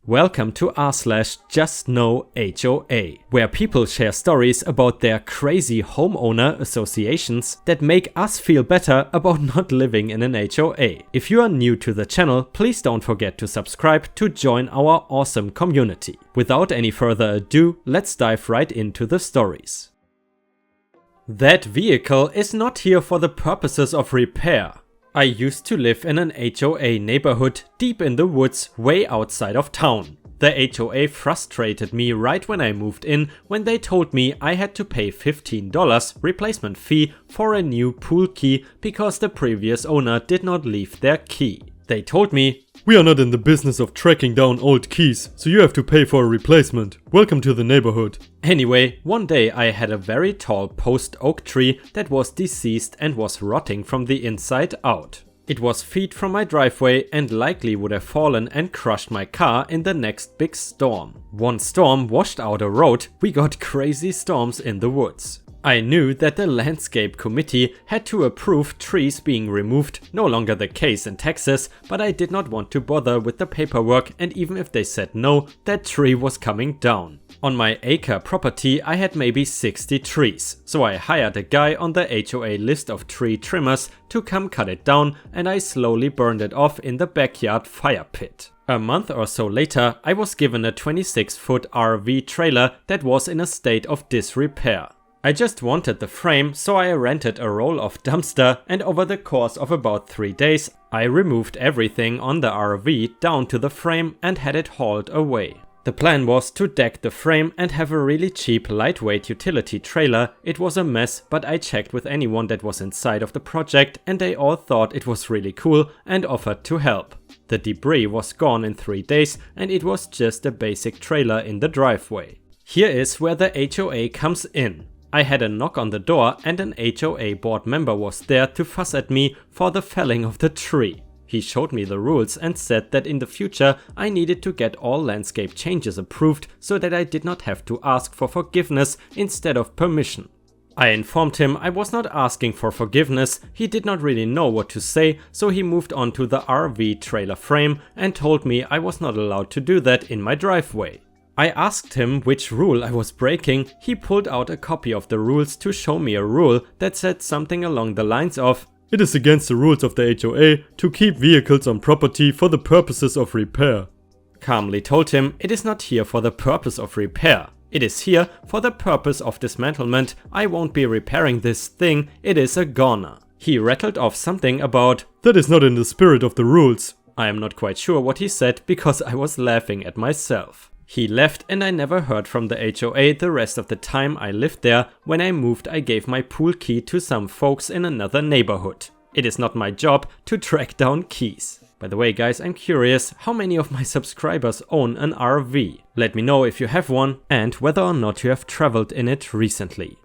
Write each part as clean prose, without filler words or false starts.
Welcome to r/JustNoHOA, where people share stories about their crazy homeowner associations that make us feel better about not living in an HOA. If you are new to the channel, please don't forget to subscribe to join our awesome community. Without any further ado, let's dive right into the stories. That vehicle is not here for the purposes of repair. I used to live in an HOA neighborhood deep in the woods way outside of town. The HOA frustrated me right when I moved in when they told me I had to pay $15 replacement fee for a new pool key because the previous owner did not leave their key. They told me, "We are not in the business of tracking down old keys, so you have to pay for a replacement. Welcome to the neighborhood." Anyway, one day I had a very tall post oak tree that was deceased and was rotting from the inside out. It was feet from my driveway and likely would have fallen and crushed my car in the next big storm. One storm washed out a road, we got crazy storms in the woods. I knew that the landscape committee had to approve trees being removed, no longer the case in Texas, but I did not want to bother with the paperwork, and even if they said no, that tree was coming down. On my acre property I had maybe 60 trees, so I hired a guy on the HOA list of tree trimmers to come cut it down, and I slowly burned it off in the backyard fire pit. A month or so later I was given a 26-foot RV trailer that was in a state of disrepair. I just wanted the frame, so I rented a roll-off dumpster, and over the course of about 3 days I removed everything on the RV down to the frame and had it hauled away. The plan was to deck the frame and have a really cheap lightweight utility trailer. It was a mess, but I checked with anyone that was inside of the project and they all thought it was really cool and offered to help. The debris was gone in 3 days and it was just a basic trailer in the driveway. Here is where the HOA comes in. I had a knock on the door and an HOA board member was there to fuss at me for the felling of the tree. He showed me the rules and said that in the future I needed to get all landscape changes approved so that I did not have to ask for forgiveness instead of permission. I informed him I was not asking for forgiveness, he did not really know what to say, so he moved on to the RV trailer frame and told me I was not allowed to do that in my driveway. I asked him which rule I was breaking. He pulled out a copy of the rules to show me a rule that said something along the lines of, "It is against the rules of the HOA to keep vehicles on property for the purposes of repair." Calmly told him it is not here for the purpose of repair. It is here for the purpose of dismantlement. I won't be repairing this thing, it is a goner. He rattled off something about, "That is not in the spirit of the rules." I am not quite sure what he said because I was laughing at myself. He left and I never heard from the HOA the rest of the time I lived there. When I moved I gave my pool key to some folks in another neighborhood. It is not my job to track down keys. By the way guys, I'm curious how many of my subscribers own an RV. Let me know if you have one and whether or not you have traveled in it recently.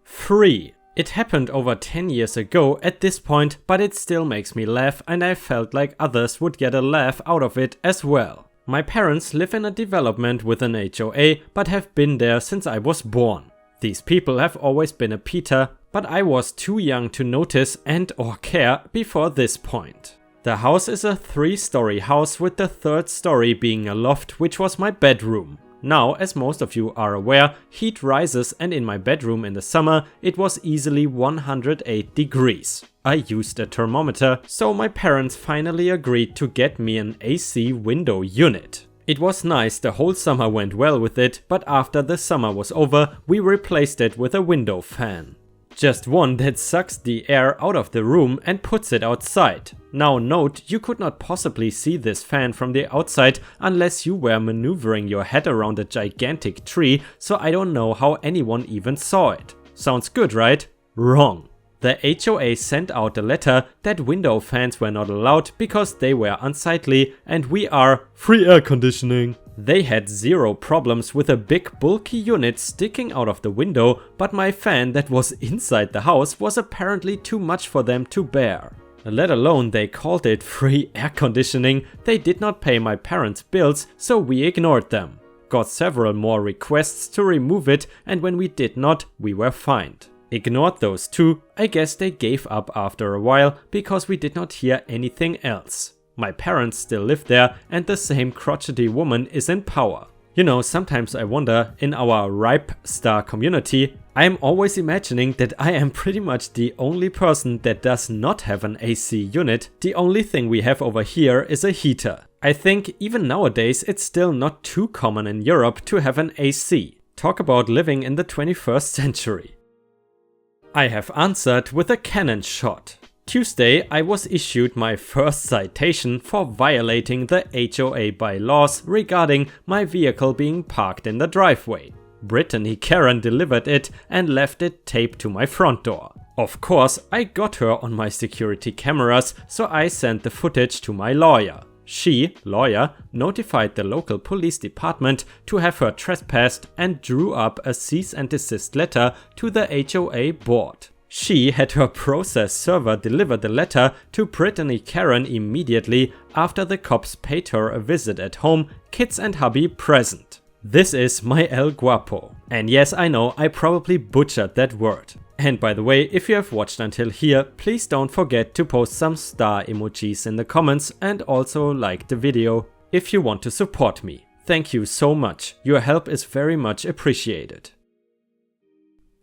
3. It happened over 10 years ago at this point, but it still makes me laugh and I felt like others would get a laugh out of it as well. My parents live in a development with an HOA, but have been there since I was born. These people have always been a Peter, but I was too young to notice and or care before this point. The house is a 3-story house with the 3rd story being a loft, which was my bedroom. Now, as most of you are aware, heat rises and in my bedroom in the summer it was easily 108 degrees. I used a thermometer, so my parents finally agreed to get me an AC window unit. It was nice, the whole summer went well with it, but after the summer was over, we replaced it with a window fan. Just one that sucks the air out of the room and puts it outside. Now note, you could not possibly see this fan from the outside unless you were maneuvering your head around a gigantic tree, so I don't know how anyone even saw it. Sounds good, right? Wrong. The HOA sent out a letter that window fans were not allowed because they were unsightly and we are free air conditioning. They had zero problems with a big bulky unit sticking out of the window, but my fan that was inside the house was apparently too much for them to bear. Let alone they called it free air conditioning. They did not pay my parents' bills, so we ignored them. Got several more requests to remove it, and when we did not, we were fined. Ignored those two. I guess they gave up after a while because we did not hear anything else. My parents still live there and the same crotchety woman is in power. You know, sometimes I wonder, in our Ripe Star community, I am always imagining that I am pretty much the only person that does not have an AC unit. The only thing we have over here is a heater. I think even nowadays it's still not too common in Europe to have an AC. Talk about living in the 21st century. I have answered with a cannon shot. Tuesday, I was issued my first citation for violating the HOA bylaws regarding my vehicle being parked in the driveway. Brittany Karen delivered it and left it taped to my front door. Of course, I got her on my security cameras, so I sent the footage to my lawyer. She, lawyer, notified the local police department to have her trespassed and drew up a cease and desist letter to the HOA board. She had her process server deliver the letter to Brittany Karen immediately after the cops paid her a visit at home, kids and hubby present. This is my El Guapo. And yes, I know I probably butchered that word. And by the way, if you have watched until here, please don't forget to post some star emojis in the comments and also like the video if you want to support me. Thank you so much. Your help is very much appreciated.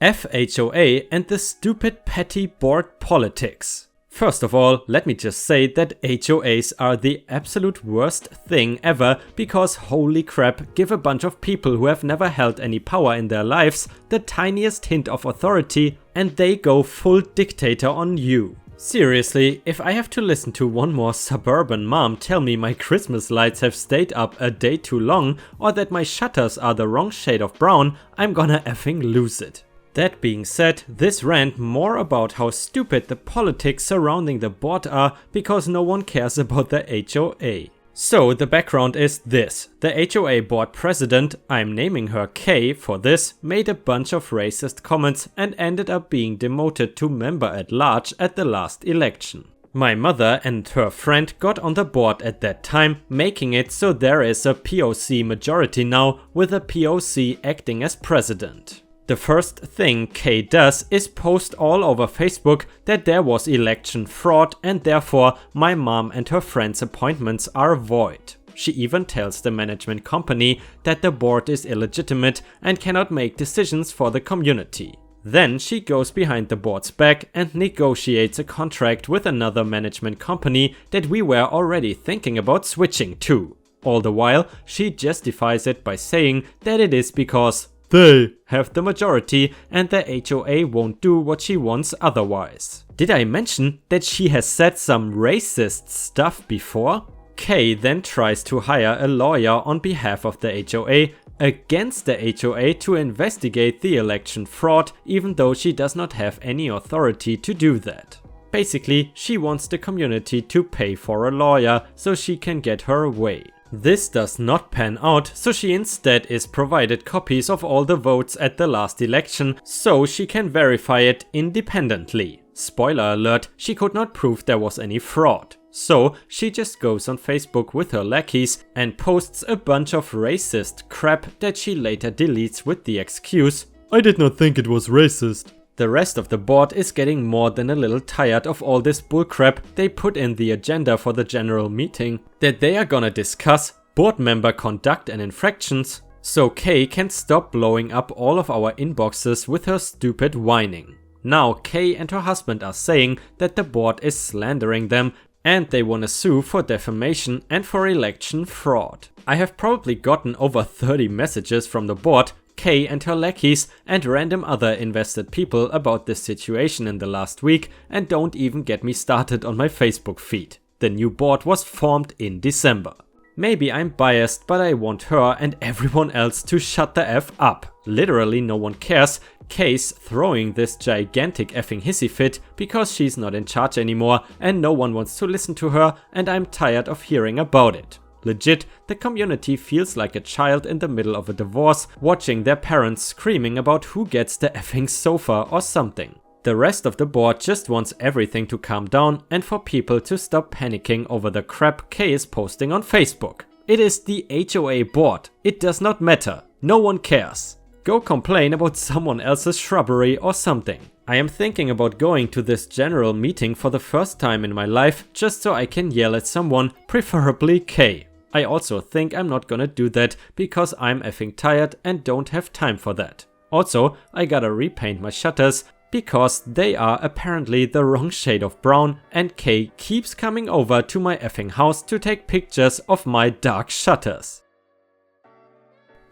FHOA and the stupid petty board politics. First of all, let me just say that HOAs are the absolute worst thing ever because holy crap, give a bunch of people who have never held any power in their lives the tiniest hint of authority and they go full dictator on you. Seriously, if I have to listen to one more suburban mom tell me my Christmas lights have stayed up a day too long or that my shutters are the wrong shade of brown, I'm gonna effing lose it. That being said, this rant more about how stupid the politics surrounding the board are because no one cares about the HOA. So the background is this: the HOA board president, I'm naming her Kay for this, made a bunch of racist comments and ended up being demoted to member at large at the last election. My mother and her friend got on the board at that time, making it so there is a POC majority now with a POC acting as president. The first thing Kay does is post all over Facebook that there was election fraud and therefore my mom and her friend's appointments are void. She even tells the management company that the board is illegitimate and cannot make decisions for the community. Then she goes behind the board's back and negotiates a contract with another management company that we were already thinking about switching to. All the while, she justifies it by saying that it is because they have the majority and the HOA won't do what she wants otherwise. Did I mention that she has said some racist stuff before? Kay then tries to hire a lawyer on behalf of the HOA against the HOA to investigate the election fraud, even though she does not have any authority to do that. Basically, she wants the community to pay for a lawyer so she can get her way. This does not pan out, so she instead is provided copies of all the votes at the last election so she can verify it independently. Spoiler alert, she could not prove there was any fraud. So she just goes on Facebook with her lackeys and posts a bunch of racist crap that she later deletes with the excuse, "I did not think it was racist." The rest of the board is getting more than a little tired of all this bullcrap they put in the agenda for the general meeting, that they are gonna discuss board member conduct and infractions, so Kay can stop blowing up all of our inboxes with her stupid whining. Now Kay and her husband are saying that the board is slandering them and they wanna sue for defamation and for election fraud. I have probably gotten over 30 messages from the board, Kay and her lackeys and random other invested people about this situation in the last week, and don't even get me started on my Facebook feed. The new board was formed in December. Maybe I'm biased, but I want her and everyone else to shut the F up. Literally no one cares. Kay's throwing this gigantic effing hissy fit because she's not in charge anymore and no one wants to listen to her, and I'm tired of hearing about it. Legit, the community feels like a child in the middle of a divorce watching their parents screaming about who gets the effing sofa or something. The rest of the board just wants everything to calm down and for people to stop panicking over the crap Kay is posting on Facebook. It is the HOA board. It does not matter. No one cares. Go complain about someone else's shrubbery or something. I am thinking about going to this general meeting for the first time in my life just so I can yell at someone, preferably K. I also think I'm not gonna do that because I'm effing tired and don't have time for that. Also, I gotta repaint my shutters because they are apparently the wrong shade of brown and K keeps coming over to my effing house to take pictures of my dark shutters.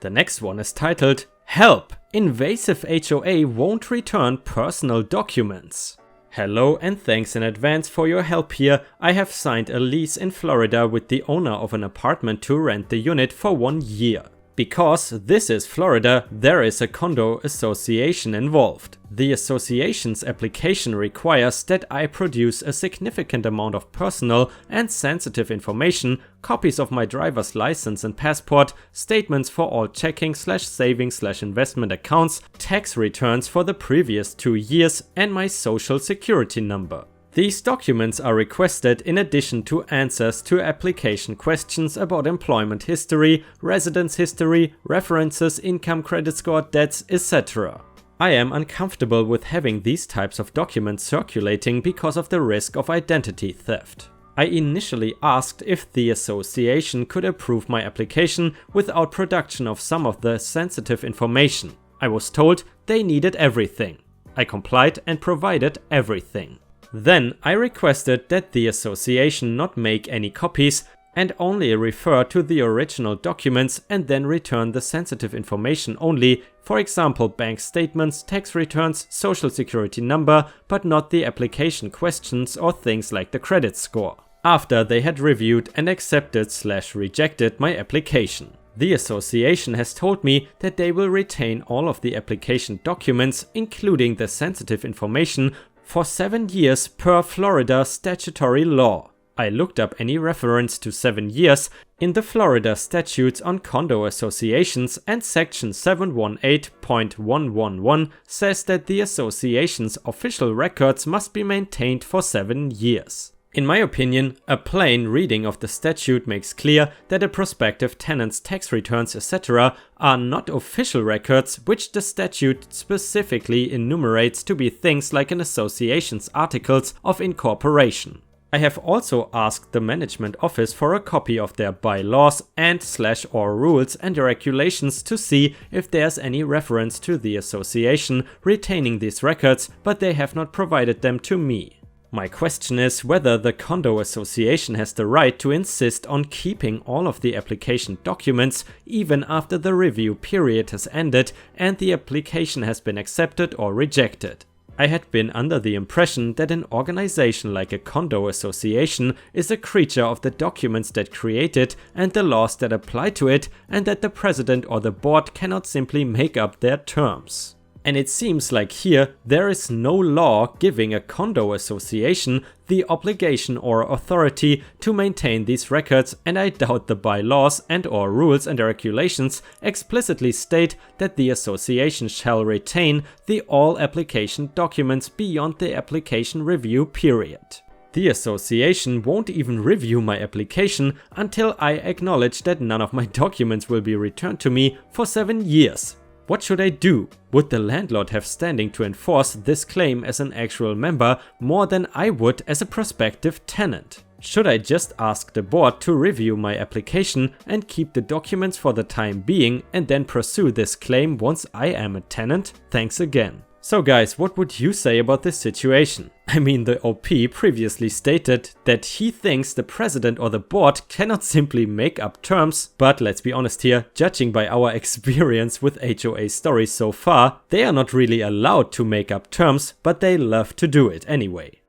The next one is titled, Help! Invasive HOA won't return personal documents. Hello and thanks in advance for your help here. I have signed a lease in Florida with the owner of an apartment to rent the unit for 1 year. Because this is Florida, there is a condo association involved. The association's application requires that I produce a significant amount of personal and sensitive information, copies of my driver's license and passport, statements for all checking/saving/investment accounts, tax returns for the previous 2 years, and my social security number. These documents are requested in addition to answers to application questions about employment history, residence history, references, income, credit score, debts, etc. I am uncomfortable with having these types of documents circulating because of the risk of identity theft. I initially asked if the association could approve my application without production of some of the sensitive information. I was told they needed everything. I complied and provided everything. Then I requested that the association not make any copies and only refer to the original documents and then return the sensitive information only, for example bank statements, tax returns, social security number, but not the application questions or things like the credit score, after they had reviewed and accepted/rejected my application. The association has told me that they will retain all of the application documents, including the sensitive information, for 7 years per Florida statutory law. I looked up any reference to 7 years in the Florida statutes on condo associations, and section 718.111 says that the association's official records must be maintained for 7 years. In my opinion, a plain reading of the statute makes clear that a prospective tenant's tax returns etc. are not official records, which the statute specifically enumerates to be things like an association's articles of incorporation. I have also asked the management office for a copy of their bylaws and/or rules and regulations to see if there's any reference to the association retaining these records, but they have not provided them to me. My question is whether the condo association has the right to insist on keeping all of the application documents even after the review period has ended and the application has been accepted or rejected. I had been under the impression that an organization like a condo association is a creature of the documents that create it and the laws that apply to it, and that the president or the board cannot simply make up their terms. And it seems like here there is no law giving a condo association the obligation or authority to maintain these records, and I doubt the bylaws and/or rules and regulations explicitly state that the association shall retain the all application documents beyond the application review period. The association won't even review my application until I acknowledge that none of my documents will be returned to me for 7 years. What should I do? Would the landlord have standing to enforce this claim as an actual member more than I would as a prospective tenant? Should I just ask the board to review my application and keep the documents for the time being and then pursue this claim once I am a tenant? Thanks again. So guys, what would you say about this situation? I mean, the OP previously stated that he thinks the president or the board cannot simply make up terms, but let's be honest here, judging by our experience with HOA stories so far, they are not really allowed to make up terms, but they love to do it anyway.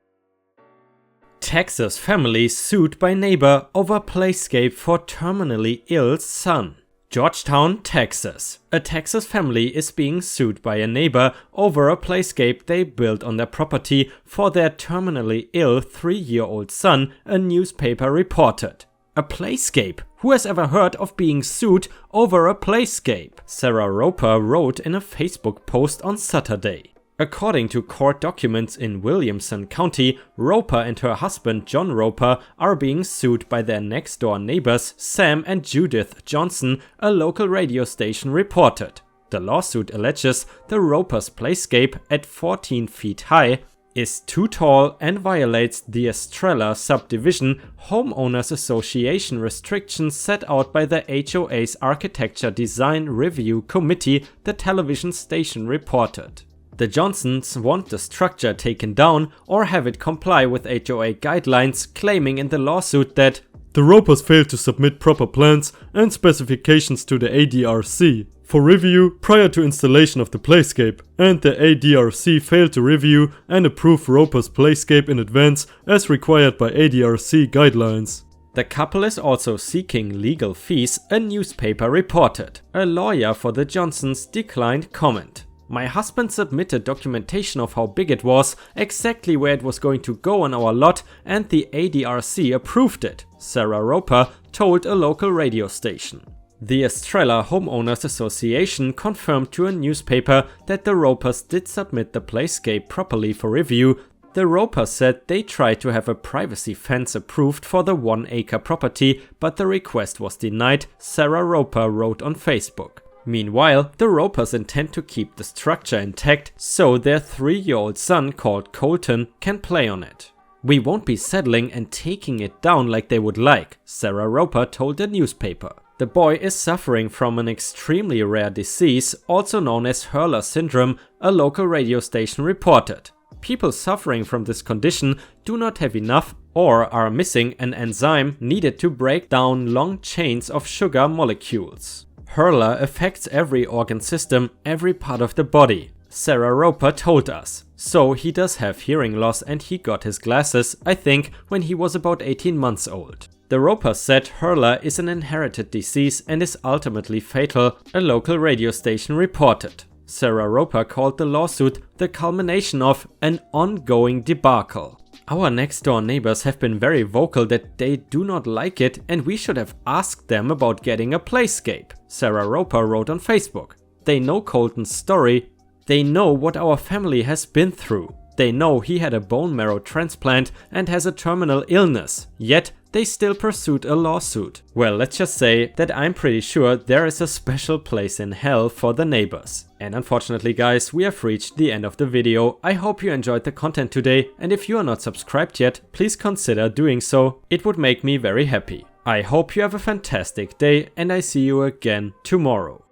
Texas family sued by neighbor over Playscape for terminally ill son. Georgetown, Texas. A Texas family is being sued by a neighbor over a Playscape they built on their property for their terminally ill 3-year-old son, a newspaper reported. A Playscape? Who has ever heard of being sued over a Playscape? Sarah Roper wrote in a Facebook post on Saturday. According to court documents in Williamson County, Roper and her husband John Roper are being sued by their next-door neighbors Sam and Judith Johnson, a local radio station reported. The lawsuit alleges the Roper's Playscape, at 14 feet high, is too tall and violates the Estrella Subdivision Homeowners Association restrictions set out by the HOA's Architecture Design Review Committee, the television station reported. The Johnsons want the structure taken down or have it comply with HOA guidelines, claiming in the lawsuit that the Ropers failed to submit proper plans and specifications to the ADRC for review prior to installation of the Playscape, and the ADRC failed to review and approve Roper's Playscape in advance as required by ADRC guidelines. The couple is also seeking legal fees, a newspaper reported. A lawyer for the Johnsons declined comment. My husband submitted documentation of how big it was, exactly where it was going to go on our lot, and the ADRC approved it, Sarah Roper told a local radio station. The Estrella Homeowners Association confirmed to a newspaper that the Ropers did submit the Playscape properly for review. The Ropers said they tried to have a privacy fence approved for the 1-acre property, but the request was denied, Sarah Roper wrote on Facebook. Meanwhile, the Ropers intend to keep the structure intact so their 3-year-old son, called Colton, can play on it. We won't be settling and taking it down like they would like, Sarah Roper told the newspaper. The boy is suffering from an extremely rare disease, also known as Hurler syndrome, a local radio station reported. People suffering from this condition do not have enough or are missing an enzyme needed to break down long chains of sugar molecules. Hurler affects every organ system, every part of the body, Sarah Roper told us. So he does have hearing loss and he got his glasses, I think, when he was about 18 months old. The Roper said Hurler is an inherited disease and is ultimately fatal, a local radio station reported. Sarah Roper called the lawsuit the culmination of an ongoing debacle. Our next door neighbors have been very vocal that they do not like it and we should have asked them about getting a Playscape, Sarah Roper wrote on Facebook. They know Colton's story, they know what our family has been through. They know he had a bone marrow transplant and has a terminal illness, yet they still pursued a lawsuit. Well, let's just say that I'm pretty sure there is a special place in hell for the neighbors. And unfortunately guys, we have reached the end of the video. I hope you enjoyed the content today, and if you are not subscribed yet, please consider doing so. It would make me very happy. I hope you have a fantastic day and I see you again tomorrow.